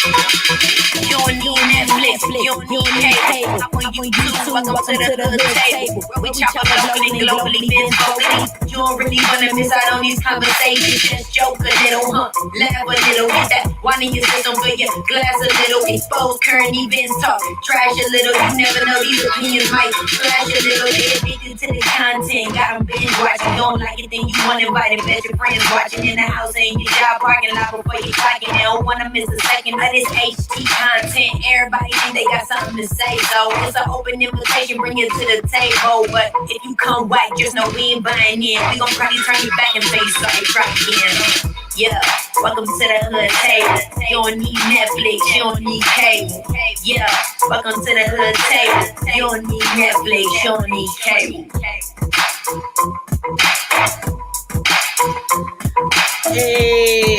You don't need Netflix, you don't need cable. I'm on YouTube, welcome to the hood table. Where we chop up locally and globally, biz vocally. You don't really wanna miss out on these conversations. Just joke a little, laugh a little. Get that wine in your system, fill your glass a little. Expose current events, talk trash a little. You never know, these opinions might flash a little. They addicted to the content, got them binge watching. Don't like it, then you uninvited. Bet your friends watching in the house and your job parking lot before you clocking. They don't wanna miss a second of this HD content. Everybody think they got something to say, so it's an open invitation, bring it to the table. But if you come white, just know we ain't buying in. We gon' probably turn you back and face something, try again. Yeah, welcome to the hood table. You don't need Netflix, you don't need cable. Yeah, welcome to the hood table. You don't need Netflix, you don't need cable. Hey.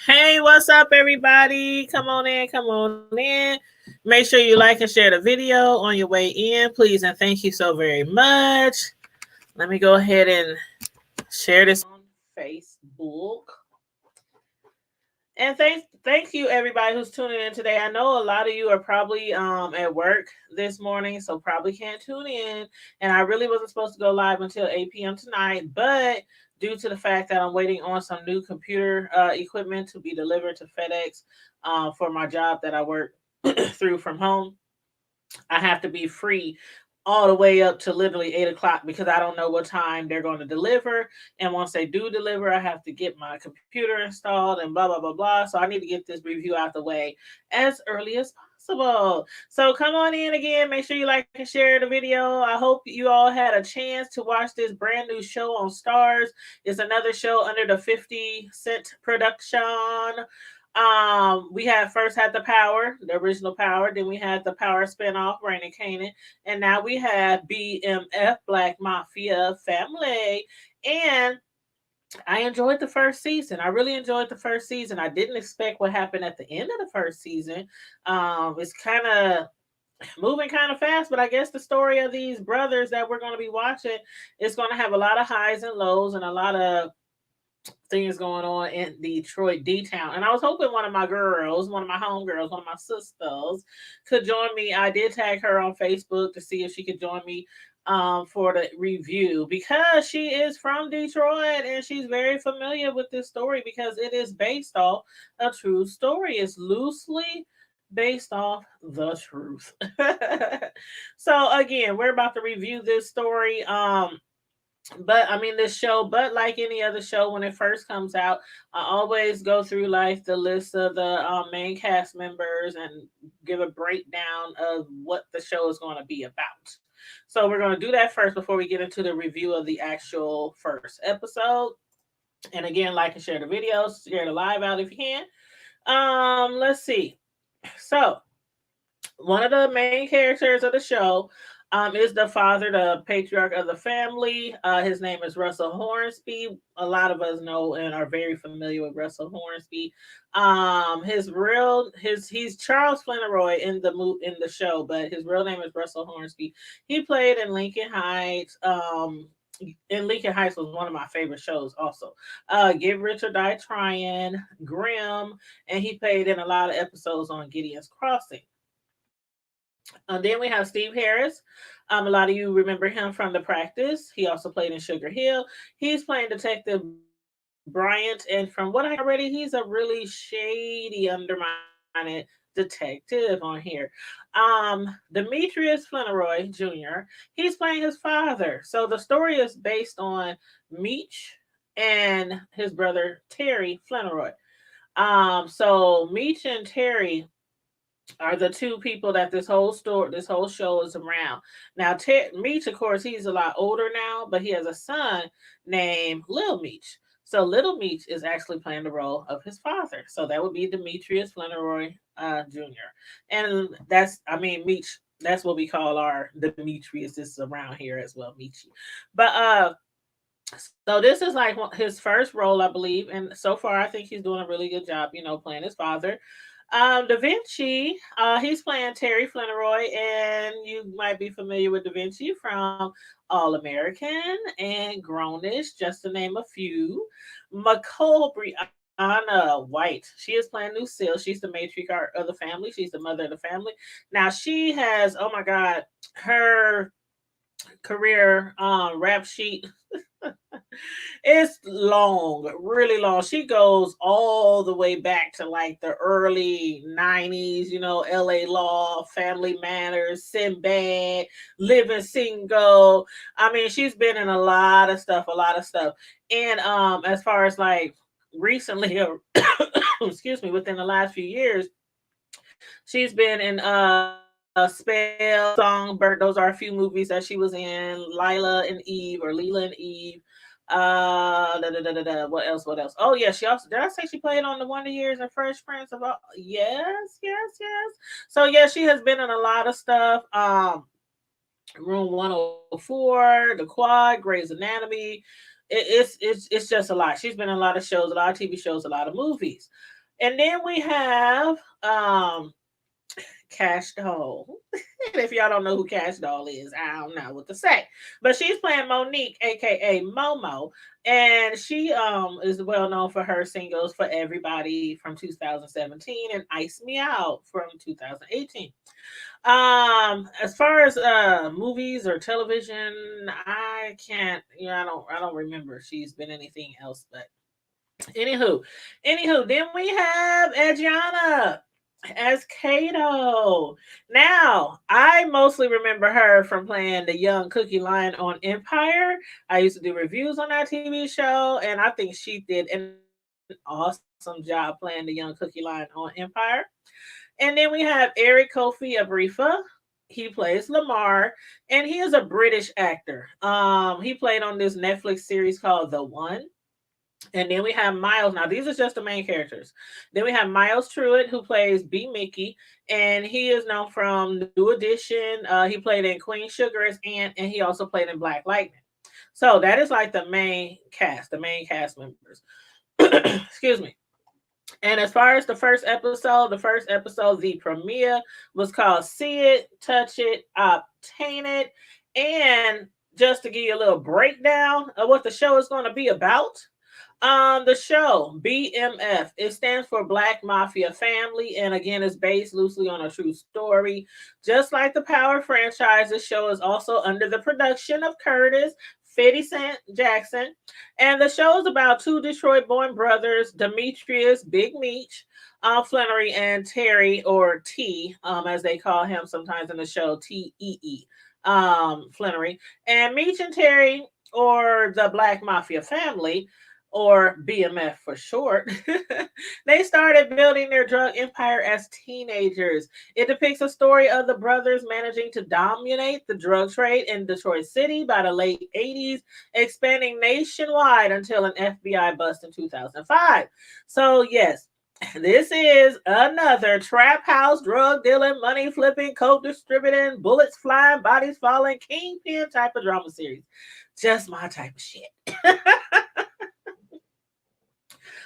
Hey, what's up, everybody? Come on in, come on in. Make sure you like and share the video on your way in, please, and thank you so very much. Let me go ahead and share this on Facebook. And thank you, everybody who's tuning in today. I know a lot of you are probably at work this morning, so probably can't tune in. And I really wasn't supposed to go live until 8 p.m. tonight, but due to the fact that I'm waiting on some new computer equipment to be delivered to FedEx for my job that I work through from home, I have to be free all the way up to literally 8 o'clock because I don't know what time they're going to deliver. And once they do deliver, I have to get my computer installed and blah, blah, blah, blah. So I need to get this review out the way as early as possible. So come on in again. Make sure you like and share the video. I hope you all had a chance to watch this brand new show on Stars. It's another show under the 50 Cent production. We first had the Power, the original Power, then we had the Power spinoff, Rain and Canaan, and now we have BMF, Black Mafia Family. And I enjoyed the first season. I really enjoyed the first season. I didn't expect what happened at the end of the first season. It's kind of moving kind of fast, but I guess the story of these brothers that we're going to be watching is going to have a lot of highs and lows and a lot of things going on in Detroit, D-Town. And I was hoping one of my girls, one of my homegirls, one of my sisters could join me. I did tag her on Facebook to see if she could join me for the review because she is from Detroit and she's very familiar with this story because it is based off a true story. It's loosely based off the truth. So again, we're about to review this story. This show, but like any other show, when it first comes out, I always go through like the list of the main cast members and give a breakdown of what the show is going to be about. So we're going to do that first before we get into the review of the actual first episode. And again, like and share the videos, share the live out if you can. Let's see. So one of the main characters of the show is the father, the patriarch of the family. His name is Russell Hornsby. A lot of us know and are very familiar with Russell Hornsby. He's Charles Flannery in the show, but his real name is Russell Hornsby. He played in Lincoln Heights. And Lincoln Heights was one of my favorite shows also. Get Rich or Die Trying, Grimm, and he played in a lot of episodes on Gideon's Crossing. Then we have Steve Harris. A lot of you remember him from The Practice. He also played in Sugar Hill. He's playing Detective Bryant, and from what I already, he's a really shady, undermined detective on here. Demetrius Flannery Jr., he's playing his father. So the story is based on Meech and his brother Terry Flannery. So Meech and Terry are the two people that this whole show is around. Now, Meech, of course, he's a lot older now, but he has a son named Lil Meech. So Little Meech is actually playing the role of his father. So that would be Demetrius Flannery Jr. And Meech, that's what we call our Demetrius. This is around here as well, Meechy. But so this is like his first role, I believe. And so far, I think he's doing a really good job, playing his father. Da Vinci, he's playing Terry Flannery, and you might be familiar with Da Vinci from All American and Grownish, just to name a few. McColbury, White. She is playing Lucille. She's the matriarch of the family. She's the mother of the family. Now she has, oh my God, her career rap sheet is long, really long. She goes all the way back to like the early 90s, LA Law, Family Matters, Sinbad, Living Single. I mean, she's been in a lot of stuff, a lot of stuff. And as far as like recently, excuse me, within the last few years, she's been in Spell, Songbird. Those are a few movies that she was in. Lila and Eve, or Leela and Eve. What else? What else? Oh yeah, she also, did I say she played on the Wonder Years and Fresh Prince of all? Yes, yes, yes. So yeah, she has been in a lot of stuff. Room 104, The Quad, Grey's Anatomy. It's just a lot. She's been in a lot of shows, a lot of TV shows, a lot of movies. And then we have Cash Doll. And if y'all don't know who Cash Doll is, I don't know what to say. But she's playing Monique, aka Momo, and she is well known for her singles For Everybody from 2017 and Ice Me Out from 2018. As far as movies or television, I can't, I don't remember she's been anything else, but anywho, then we have Adriana as Kato. Now, I mostly remember her from playing the young Cookie Lion on Empire. I used to do reviews on that TV show, and I think she did an awesome job playing the young Cookie Lion on Empire. And then we have Eric Kofi Abrifa. He plays Lamar, and he is a British actor. He played on this Netflix series called The One. And then we have Miles. Now, these are just the main characters. Then we have Miles Truitt, who plays B. Mickey, and he is known from New Edition. He played in Queen Sugar as Ant, and he also played in Black Lightning. So that is like the main cast members. Excuse me. And as far as the first episode, the premiere was called See It, Touch It, Obtain It. And just to give you a little breakdown of what the show is going to be about, the show BMF, it stands for Black Mafia Family, and again, it's based loosely on a true story. Just like the Power franchise, the show is also under the production of Curtis 50 Cent Jackson, and the show is about two Detroit-born brothers, Demetrius Big Meech Flannery, and Terry, or T, as they call him sometimes in the show, Tee, Flannery, and Meech and Terry, or the Black Mafia Family, or BMF for short. They started building their drug empire as teenagers. It depicts a story of the brothers managing to dominate the drug trade in Detroit City by the late 80s, expanding nationwide until an FBI bust in 2005. So, yes, this is another trap house, drug dealing, money flipping, coke distributing, bullets flying, bodies falling, kingpin type of drama series. Just my type of shit.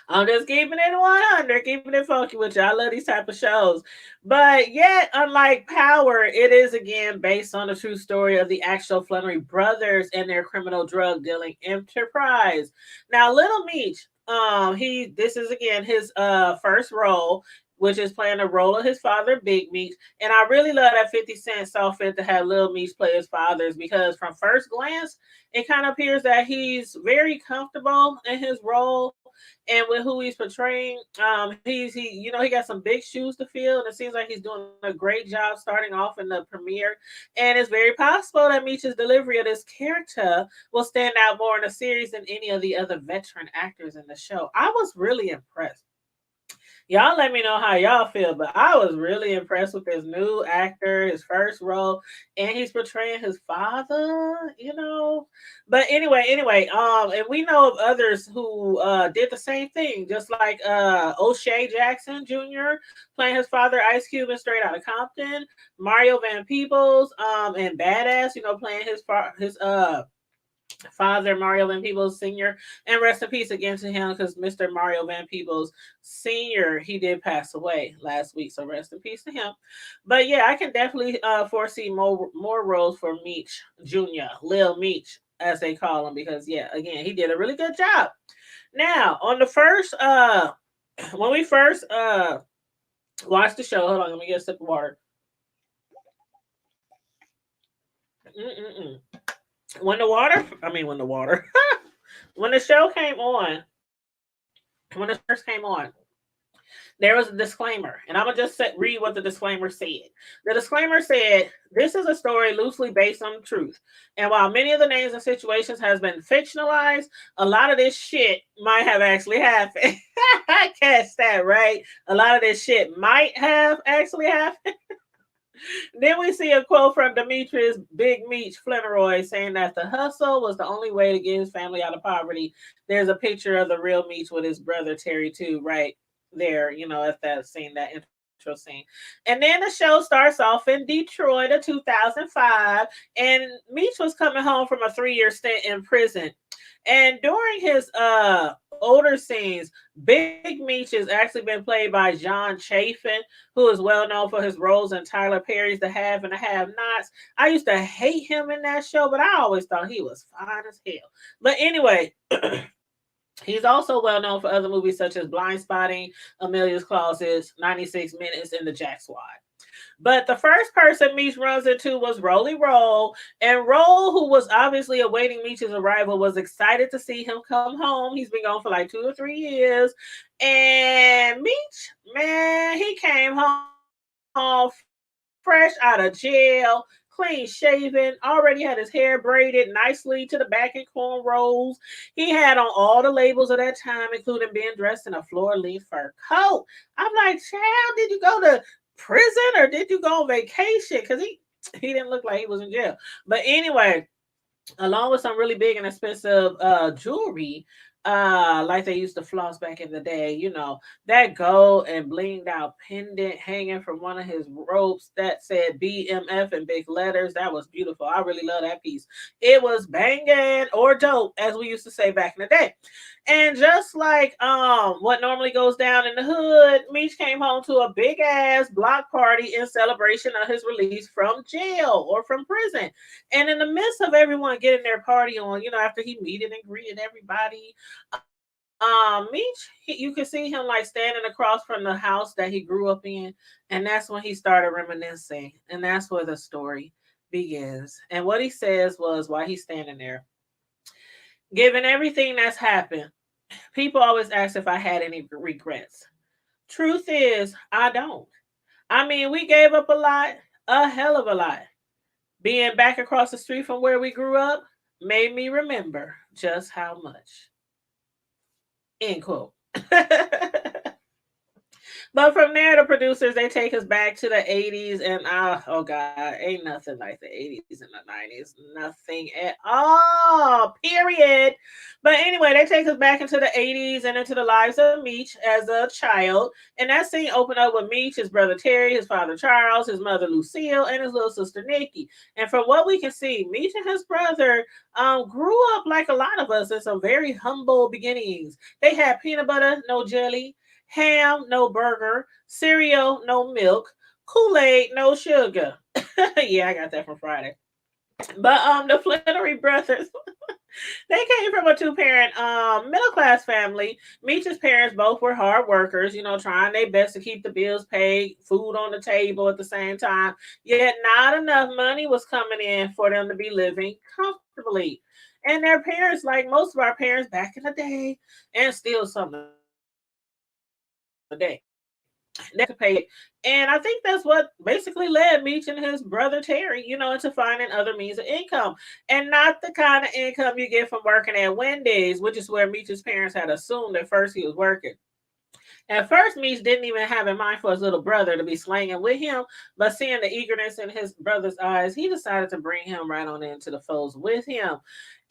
I'm just keeping it 100, keeping it funky with you. I love these type of shows. But yet, unlike Power, it is again based on the true story of the actual Flannery brothers and their criminal drug dealing enterprise. Now, Little Meech, this is again his first role, which is playing the role of his father, Big Meech. And I really love that 50 Cent saw fit to have Little Meech play his fathers, because from first glance, it kind of appears that he's very comfortable in his role and with who he's portraying. He got some big shoes to fill, and it seems like he's doing a great job starting off in the premiere. And it's very possible that Meech's delivery of this character will stand out more in the series than any of the other veteran actors in the show. I was really impressed. Y'all let me know how y'all feel, but I was really impressed with this new actor, his first role, and he's portraying his father. But anyway, and we know of others who did the same thing, just like O'Shea Jackson Jr. playing his father, Ice Cube, in Straight Outta Compton, Mario Van Peebles, and Badass, playing his father, Mario Van Peebles Sr. And rest in peace again to him, because Mr. Mario Van Peebles Sr., he did pass away last week. So rest in peace to him. But yeah, I can definitely foresee more roles for Meech Jr., Lil Meech, as they call him, because yeah, again, he did a really good job. Now, on the first When we first watched the show, hold on, let me get a sip of water. Mm-mm-mm. When the water, when the show came on, when it first came on, there was a disclaimer, and I'm gonna just read what the disclaimer said. The disclaimer said, "This is a story loosely based on the truth, and while many of the names and situations has been fictionalized, a lot of this shit might have actually happened." I catch that right. A lot of this shit might have actually happened. Then we see a quote from Demetrius Big Meech Flanneroy saying that the hustle was the only way to get his family out of poverty. There's a picture of the real Meech with his brother Terry too, right there, at that scene, that intro scene. And then the show starts off in Detroit of 2005, and Meech was coming home from a 3-year stint in prison. And during his older scenes, Big Meech has actually been played by John Chafin, who is well known for his roles in Tyler Perry's The Have and the Have Nots. I used to hate him in that show, but I always thought he was fine as hell. But anyway, he's also well known for other movies such as Blind Spotting, Amelia's Closet, 96 Minutes, and The Jack Squad. But the first person Meech runs into was Roly Roll. And Roll, who was obviously awaiting Meech's arrival, was excited to see him come home. He's been gone for like 2 or 3 years. And Meech, man, he came home fresh out of jail, clean shaven, already had his hair braided nicely to the back in cornrows. He had on all the labels of that time, including being dressed in a floor-length fur coat. I'm like, child, did you go to prison or did you go on vacation? Because he didn't look like he was in jail. But anyway, along with some really big and expensive jewelry, like they used to floss back in the day, that gold and blinged out pendant hanging from one of his ropes that said BMF in big letters. That was beautiful. I really love that piece. It was banging or dope, as we used to say back in the day. And just like what normally goes down in the hood, Meech came home to a big ass block party in celebration of his release from jail or from prison. And in the midst of everyone getting their party on, after he meted and greeted everybody, Meech, you could see him like standing across from the house that he grew up in, and that's when he started reminiscing, and that's where the story begins. And what he says was, while he's standing there, given everything that's happened, people always ask if I had any regrets. Truth is, I don't. I mean, we gave up a lot, a hell of a lot. Being back across the street from where we grew up made me remember just how much. End quote. But from there, the producers they take us back to the 80s, and oh god, ain't nothing like the 80s and the 90s, nothing at all. Period. But anyway, they take us back into the 80s and into the lives of Meech as a child, and that scene opened up with Meech, his brother Terry, his father Charles, his mother Lucille, and his little sister Nikki. And from what we can see, Meech and his brother grew up like a lot of us in some very humble beginnings. They had peanut butter, no jelly, ham, no burger, cereal, no milk, Kool-Aid, no sugar. Yeah, I got that from Friday. But the Flannery brothers, they came from a two-parent middle class family. Meech's parents both were hard workers, trying their best to keep the bills paid, food on the table at the same time. Yet not enough money was coming in for them to be living comfortably. And their parents, like most of our parents back in the day, and still some today, they had to pay it. And I think that's what basically led Meech and his brother Terry, into finding other means of income. And not the kind of income you get from working at Wendy's, which is where Meech's parents had assumed at first he was working. At first, Meech didn't even have in mind for his little brother to be slanging with him, but seeing the eagerness in his brother's eyes, he decided to bring him right on into the folds with him.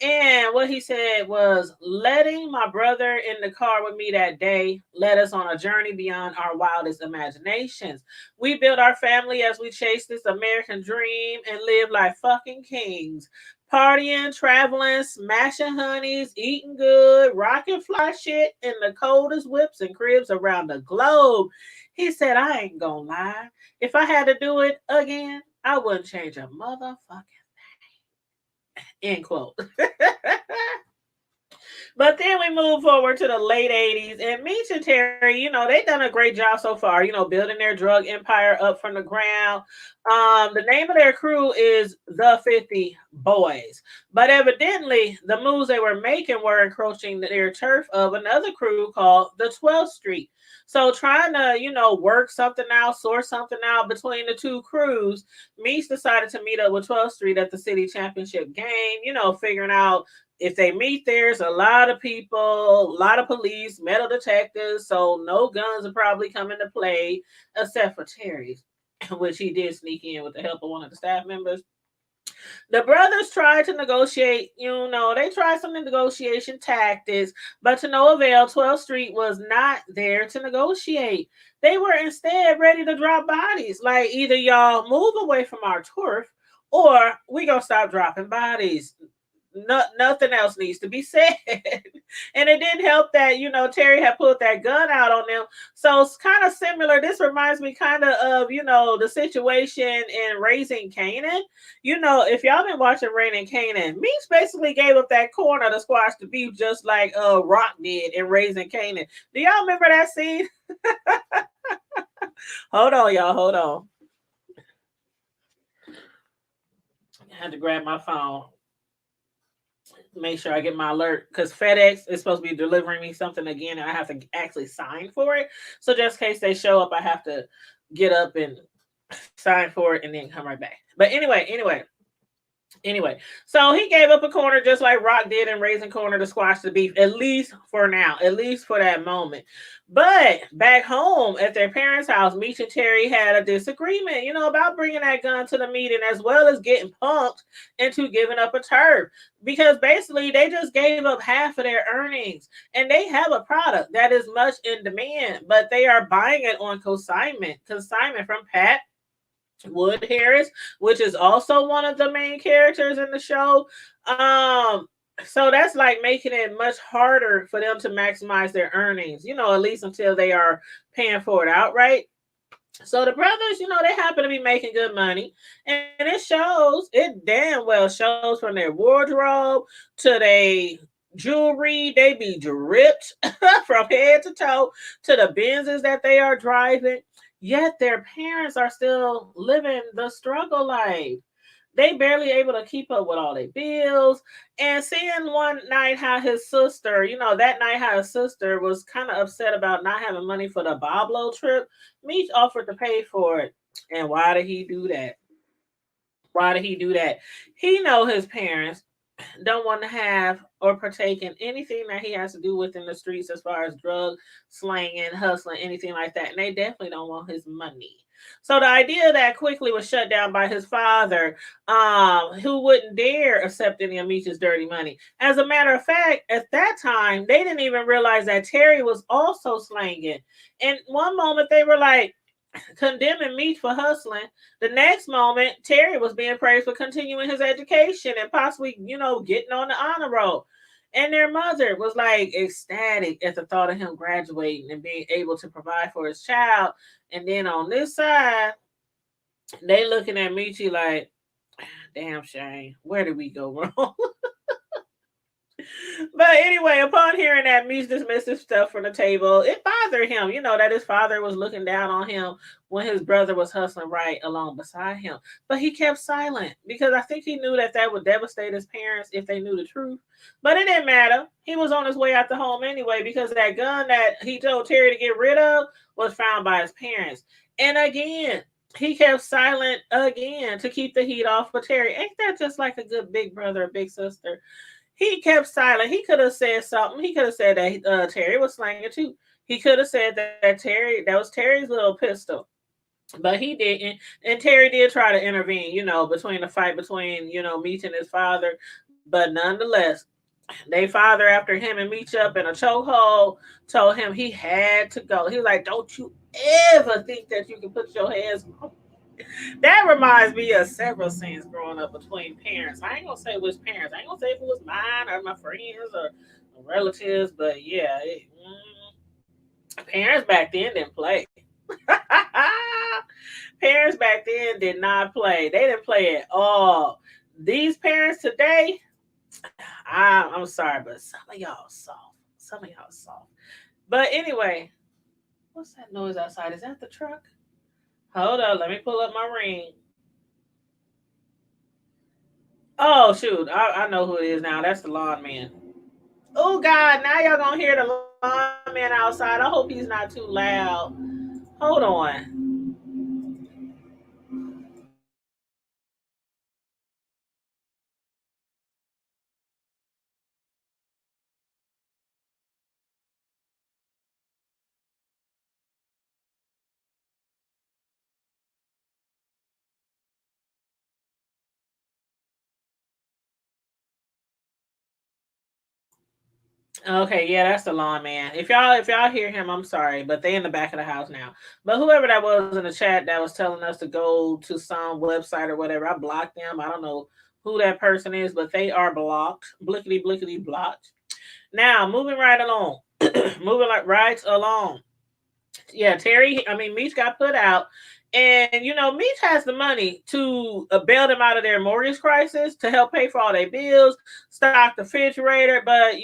And what he said was, letting my brother in the car with me that day led us on a journey beyond our wildest imaginations. We built our family as we chased this American dream and lived like fucking kings. Partying, traveling, smashing honeys, eating good, rocking fly shit in the coldest whips and cribs around the globe. He said, I ain't gonna lie. If I had to do it again, I wouldn't change a motherfucking. End quote. But then we move forward to the late 80s, and Meech and Terry, they done a great job so far, building their drug empire up from the ground. The name of their crew is the 50 Boys. But evidently, the moves they were making were encroaching their turf of another crew called the 12th Street. So trying to, work something out, sort something out between the two crews, Meech decided to meet up with 12th Street at the city championship game, figuring out if they meet, there's a lot of people, a lot of police, metal detectives, so no guns will probably come into play except for Terry's, which he did sneak in with the help of one of the staff members. The brothers tried to negotiate, they tried some negotiation tactics, but to no avail. 12th Street was not there to negotiate. They were instead ready to drop bodies. Like, either y'all move away from our turf or we gonna stop dropping bodies. Nothing else needs to be said. And it didn't help that, Terry had pulled that gun out on them. So it's kind of similar. This reminds me kind of, the situation in Raising Canaan. If y'all been watching Raising Canaan, Meech basically gave up that corner to squash the beef just like Rock did in Raising Canaan. Do y'all remember that scene? Hold on, y'all. Hold on. I had to grab my phone. Make sure I get my alert because FedEx is supposed to be delivering me something again, and I have to actually sign for it. So just in case they show up, I have to get up and sign for it and then come right back. But anyway, so he gave up a corner just like Rock did in Raising Corner to squash the beef, at least for now, at least for that moment. But back home at their parents' house, Meech and Terry had a disagreement, about bringing that gun to the meeting as well as getting punked into giving up a turf. Because basically they just gave up half of their earnings and they have a product that is much in demand, but they are buying it on consignment from Pat Wood Harris, which is also one of the main characters in the show. So that's like making it much harder for them to maximize their earnings, at least until they are paying for it outright. So the brothers, they happen to be making good money, and it damn well shows from their wardrobe to their jewelry. They be dripped from head to toe to the Benzes that they are driving. Yet their parents are still living the struggle life. They barely able to keep up with all their bills. And seeing one night how his sister, that night how his sister was kind of upset about not having money for the Boblo trip, Meech offered to pay for it. And why did he do that? Why did he do that? He know his parents don't want to have or partake in anything that he has to do with in the streets as far as drug slanging, hustling, anything like that. And they definitely don't want his money. So the idea that quickly was shut down by his father, who wouldn't dare accept any of Meech's dirty money. As a matter of fact, at that time, they didn't even realize that Terry was also slanging. And one moment they were like, condemning Meech for hustling. The next moment, Terry was being praised for continuing his education and possibly, getting on the honor roll. And their mother was like ecstatic at the thought of him graduating and being able to provide for his child. And then on this side, they looking at Meechy like, damn Shane, where did we go wrong? But anyway, upon hearing that, Meech dismissed his stuff from the table. It bothered him, that his father was looking down on him when his brother was hustling right along beside him. But he kept silent because I think he knew that would devastate his parents if they knew the truth. But it didn't matter. He was on his way out the home anyway because that gun that he told Terry to get rid of was found by his parents. And again, he kept silent again to keep the heat off for Terry. Ain't that just like a good big brother or big sister? He kept silent. He could have said something. He could have said that Terry was slanging too. He could have said that was Terry's little pistol, but he didn't. And Terry did try to intervene, between the fight between, Meech and his father. But nonetheless, they father, after him and Meech up in a chokehold, told him he had to go. He was like, "Don't you ever think that you can put your hands." That reminds me of several scenes growing up between parents. I ain't gonna say which parents. I ain't gonna say if it was mine or my friends or relatives, but yeah, parents back then didn't play. Parents back then did not play. They didn't play at all. These parents today, I'm sorry, but some of y'all soft. Some of y'all soft. But anyway, what's that noise outside? Is that the truck? Hold up, let me pull up my ring. Oh shoot, I know who it is now. That's the lawn man. Oh God, now y'all gonna hear the lawn man outside. I hope he's not too loud. Hold on. Okay, yeah, that's the lawn man. If y'all hear him, I'm sorry, but they in the back of the house now. But whoever that was in the chat that was telling us to go to some website or whatever, I blocked them. I don't know who that person is, but they are blocked. Blickety blickety blocked. Now, moving right along. moving like right along. Yeah, Terry, I mean Meech got put out. And Meech has the money to bail them out of their mortgage crisis to help pay for all their bills, stock the refrigerator, but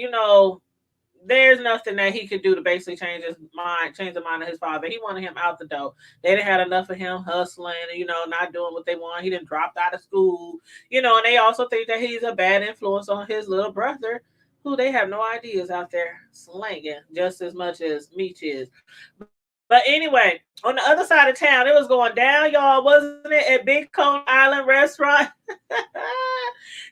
there's nothing that he could do to basically change the mind of his father. He wanted him out the door. They didn't had enough of him hustling, not doing what they want. He didn't dropped out of school, and they also think that he's a bad influence on his little brother, who they have no ideas out there slanging just as much as Meech is. But anyway, on the other side of town, it was going down, y'all, wasn't it? At Big Cone Island Restaurant.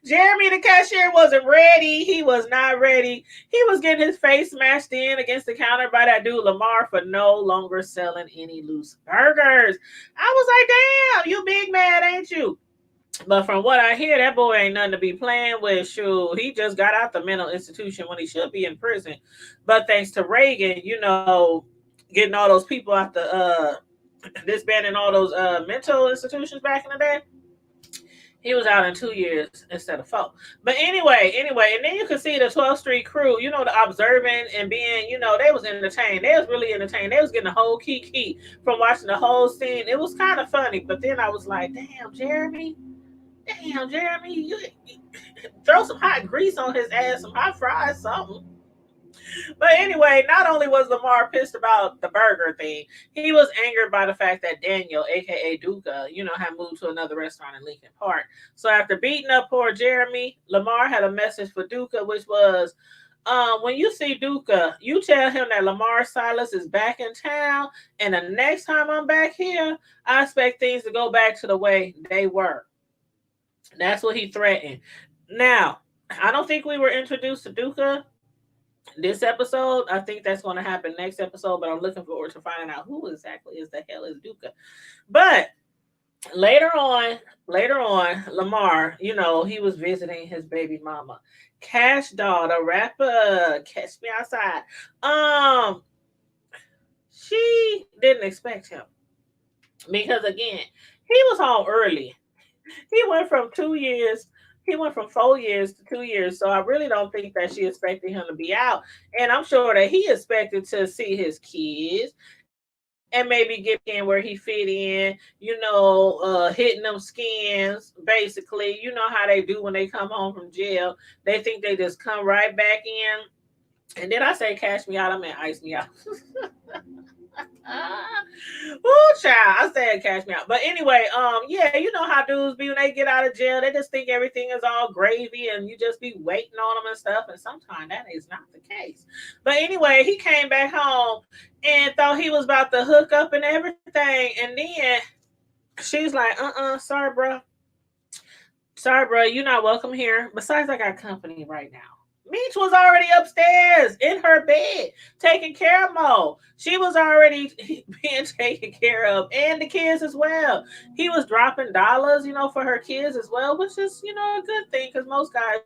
Jeremy, the cashier, wasn't ready. He was not ready. He was getting his face smashed in against the counter by that dude Lamar for no longer selling any loose burgers. I was like, damn, you big mad, ain't you? But from what I hear, that boy ain't nothing to be playing with. Shoot, he just got out the mental institution when he should be in prison. But thanks to Reagan, getting all those people out the disbanding all those mental institutions back in the day, he was out in 2 years instead of four. But anyway, and then you could see the 12th Street crew, the observing and being, they was entertained. They was really entertained. They was getting the whole key from watching the whole scene. It was kind of funny, but then I was like, damn, Jeremy, you throw some hot grease on his ass, some hot fries, something. But anyway, not only was Lamar pissed about the burger thing, he was angered by the fact that Daniel, aka Duca, had moved to another restaurant in Lincoln Park. So after beating up poor Jeremy, Lamar had a message for Duca, which was, when you see Duca, you tell him that Lamar Silas is back in town, and the next time I'm back here, I expect things to go back to the way they were. That's what he threatened. Now, I don't think we were introduced to Duca this episode. I think that's going to happen next episode, but I'm looking forward to finding out who exactly is the hell is Duca. But later on, Lamar, he was visiting his baby mama, Cash Doll, the rapper, Catch Me Outside. She didn't expect him because again, he was home early. He went from 2 years. He went from 4 years to 2 years. So I really don't think that she expected him to be out. And I'm sure that he expected to see his kids and maybe get in where he fit in, hitting them skins, basically. You know how they do when they come home from jail. They think they just come right back in. And then I say cash me out, I meant ice me out. Oh, child, I said cash me out. But anyway, yeah, you know how dudes be when they get out of jail, they just think everything is all gravy and you just be waiting on them and stuff. And sometimes that is not the case. But anyway, he came back home and thought he was about to hook up and everything. And then she's like, sorry, bro. Sorry, bro, you're not welcome here. Besides, I got company right now. Meech was already upstairs in her bed taking care of Mo. She was already being taken care of, and the kids as well. He was dropping dollars, for her kids as well, which is, a good thing because most guys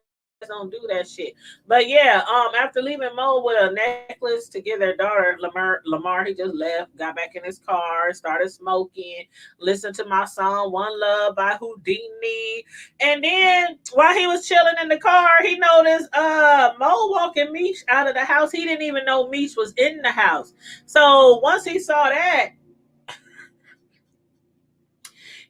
don't do that shit. But yeah, after leaving Mo with a necklace to give their daughter Lamar, he just left, got back in his car, started smoking, listened to my song "One Love" by Houdini. And then while he was chilling in the car, he noticed Mo walking Meech out of the house. He didn't even know Meech was in the house. So once he saw that,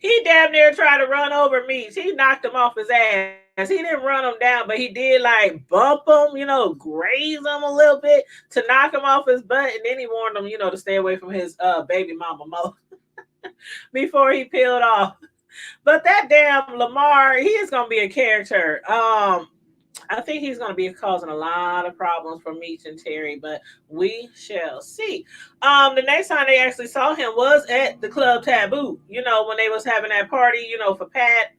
he damn near tried to run over Meech. He knocked him off his ass. He didn't run him down, but he did like bump him, graze him a little bit to knock him off his butt, and then he warned him, to stay away from his baby mama Mo before he peeled off. But that damn Lamar, he is gonna be a character. I think he's going to be causing a lot of problems for Meech and Terry, but we shall see. The next time they actually saw him was at the Club Taboo, when they was having that party, for Pat.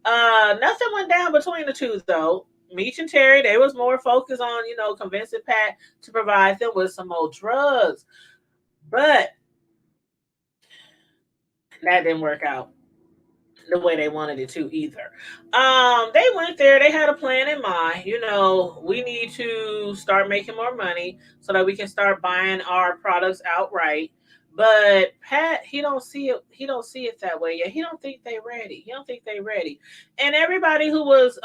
Nothing went down between the two, though. Meech and Terry, they was more focused on, convincing Pat to provide them with some more drugs. But that didn't work out the way they wanted it to either. They went there, they had a plan in mind. We need to start making more money so that we can start buying our products outright. But Pat, he don't see it that way yet. He don't think they ready. He don't think they ready. And everybody who was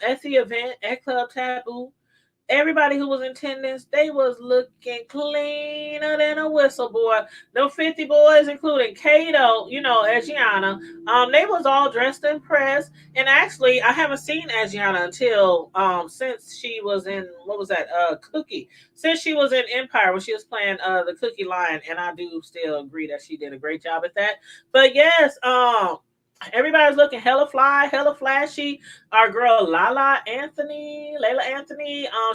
at the event at Club Taboo, everybody who was in attendance, they was looking cleaner than a whistle, boy. Them 50 boys, including Kato, as Gianna, they was all dressed and pressed. And actually, I haven't seen Adriana until since she was in, what was that, Cookie. Since she was in Empire when she was playing the Cookie Lion, and I do still agree that she did a great job at that. But yes, everybody's looking hella fly, hella flashy. Our girl Layla Anthony,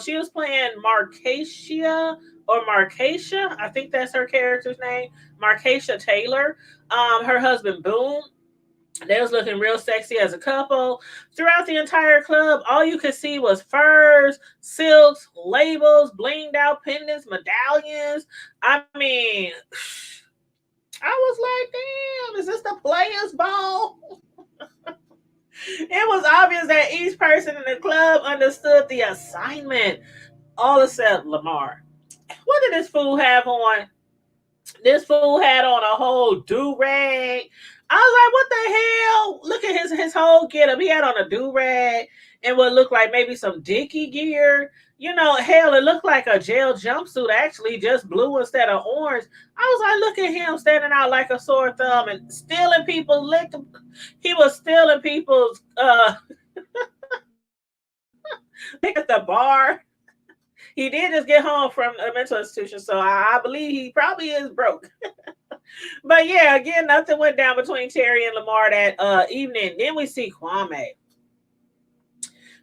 she was playing Marcatia. I think that's her character's name, Marcatia Taylor. Her husband Boone. They was looking real sexy as a couple. Throughout the entire club, all you could see was furs, silks, labels, blinged out pendants, medallions. I mean, I was like, damn, is this the players' ball? It was obvious that each person in the club understood the assignment, all except Lamar. What did this fool have on? This fool had on a whole do rag. I was like, what the hell? Look at his whole getup. He had on a do rag and what looked like maybe some dicky gear. Hell, it looked like a jail jumpsuit, actually, just blue instead of orange. I was like, look at him standing out like a sore thumb and stealing people's liquor. He was stealing people's at the bar. He did just get home from a mental institution, so I believe he probably is broke. But yeah, again, nothing went down between Terry and Lamar that evening. Then we see Kwame,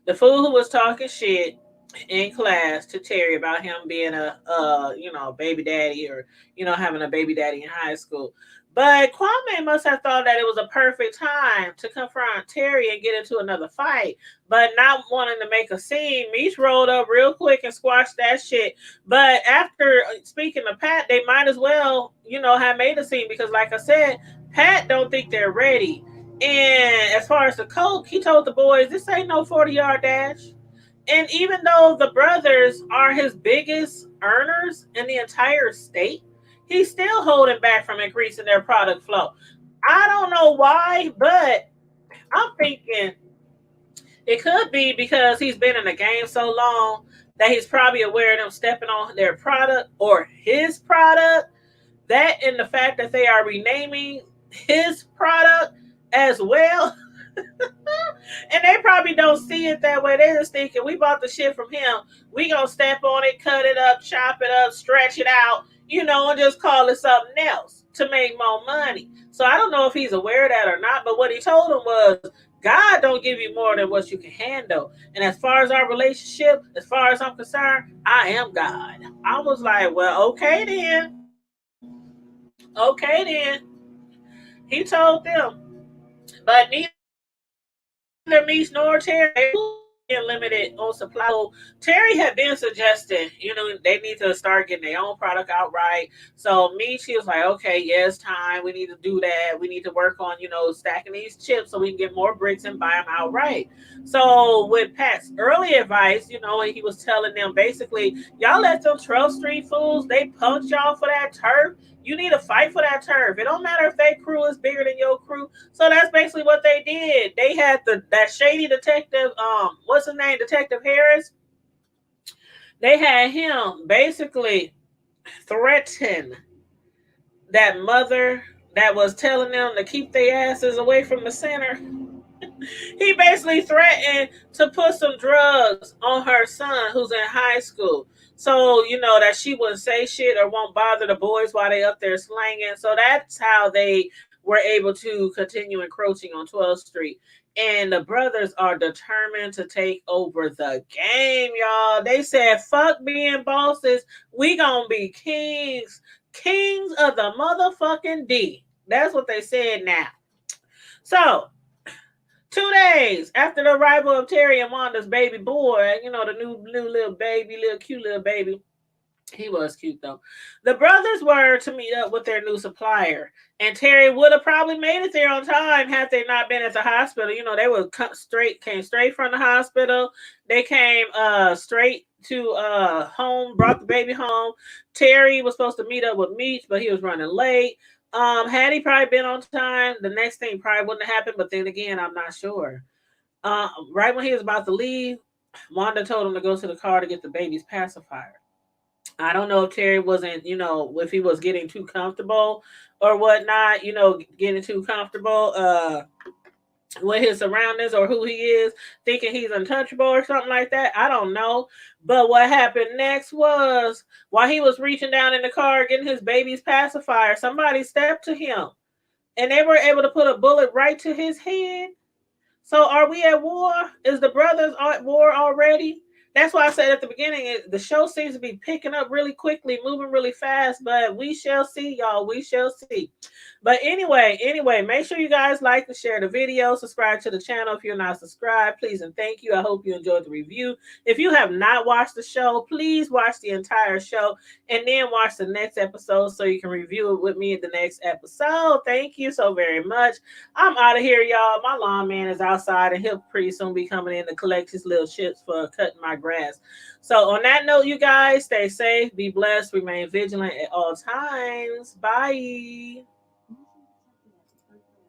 the fool who was talking shit in class to Terry about him being a baby daddy, or having a baby daddy in high school. But Kwame must have thought that it was a perfect time to confront Terry and get into another fight. But not wanting to make a scene, Meech rolled up real quick and squashed that shit. But after speaking to Pat, they might as well, have made a scene because, like I said, Pat don't think they're ready. And as far as the coke, he told the boys, this ain't no 40-yard dash. And even though the brothers are his biggest earners in the entire state, he's still holding back from increasing their product flow. I don't know why, but I'm thinking it could be because he's been in the game so long that he's probably aware of them stepping on their product or his product. That and the fact that they are renaming his product as well. And they probably don't see it that way. They're just thinking, we bought the shit from him. We gonna step on it, cut it up, chop it up, stretch it out, and just call it something else to make more money. So I don't know if he's aware of that or not, but what he told him was, God don't give you more than what you can handle. And as far as our relationship, as far as I'm concerned, I am God. I was like, well, okay then. Okay then. He told them. But neither Meech nor Terry being limited on supply. So Terry had been suggesting, they need to start getting their own product outright. So Meech, he was like, okay, yeah, it's time. We need to do that. We need to work on, stacking these chips so we can get more bricks and buy them outright. So with Pat's early advice, he was telling them basically, y'all let them 12th Street fools, they punked y'all for that turf. You need to fight for that turf. It don't matter if their crew is bigger than your crew. So that's basically what they did. They had that shady detective, what's his name, Detective Harris. They had him basically threaten that mother that was telling them to keep their asses away from the center. He basically threatened to put some drugs on her son who's in high school. So, that she wouldn't say shit or won't bother the boys while they up there slanging. So that's how they were able to continue encroaching on 12th Street. And the brothers are determined to take over the game, y'all. They said, fuck being bosses. We gonna be kings. Kings of the motherfucking D. That's what they said now. So 2 days after the arrival of Terry and Wanda's baby boy, the new little baby, little cute little baby. He was cute though. The brothers were to meet up with their new supplier, and Terry would have probably made it there on time had they not been at the hospital. They were came straight from the hospital. They came straight to home, brought the baby home. Terry was supposed to meet up with Meech, but he was running late. Had he probably been on time, the next thing probably wouldn't have happened. But then again, I'm not sure. Right when he was about to leave, Wanda told him to go to the car to get the baby's pacifier. I don't know if Terry wasn't, if he was getting too comfortable or whatnot, getting too comfortable with his surroundings or who he is, thinking he's untouchable or something like that. I don't know. But what happened next was while he was reaching down in the car getting his baby's pacifier, somebody stepped to him and they were able to put a bullet right to his head. So are we at war? Is the brothers at war already? That's why I said at the beginning, the show seems to be picking up really quickly, moving really fast, but we shall see, y'all. We shall see. But anyway, make sure you guys like and share the video, subscribe to the channel if you're not subscribed, please and thank you. I hope you enjoyed the review. If you have not watched the show, please watch the entire show and then watch the next episode so you can review it with me in the next episode. Thank you so very much. I'm out of here, y'all. My lawn man is outside and he'll pretty soon be coming in to collect his little chips for cutting my grass. So on that note, you guys, stay safe, be blessed, remain vigilant at all times. Bye.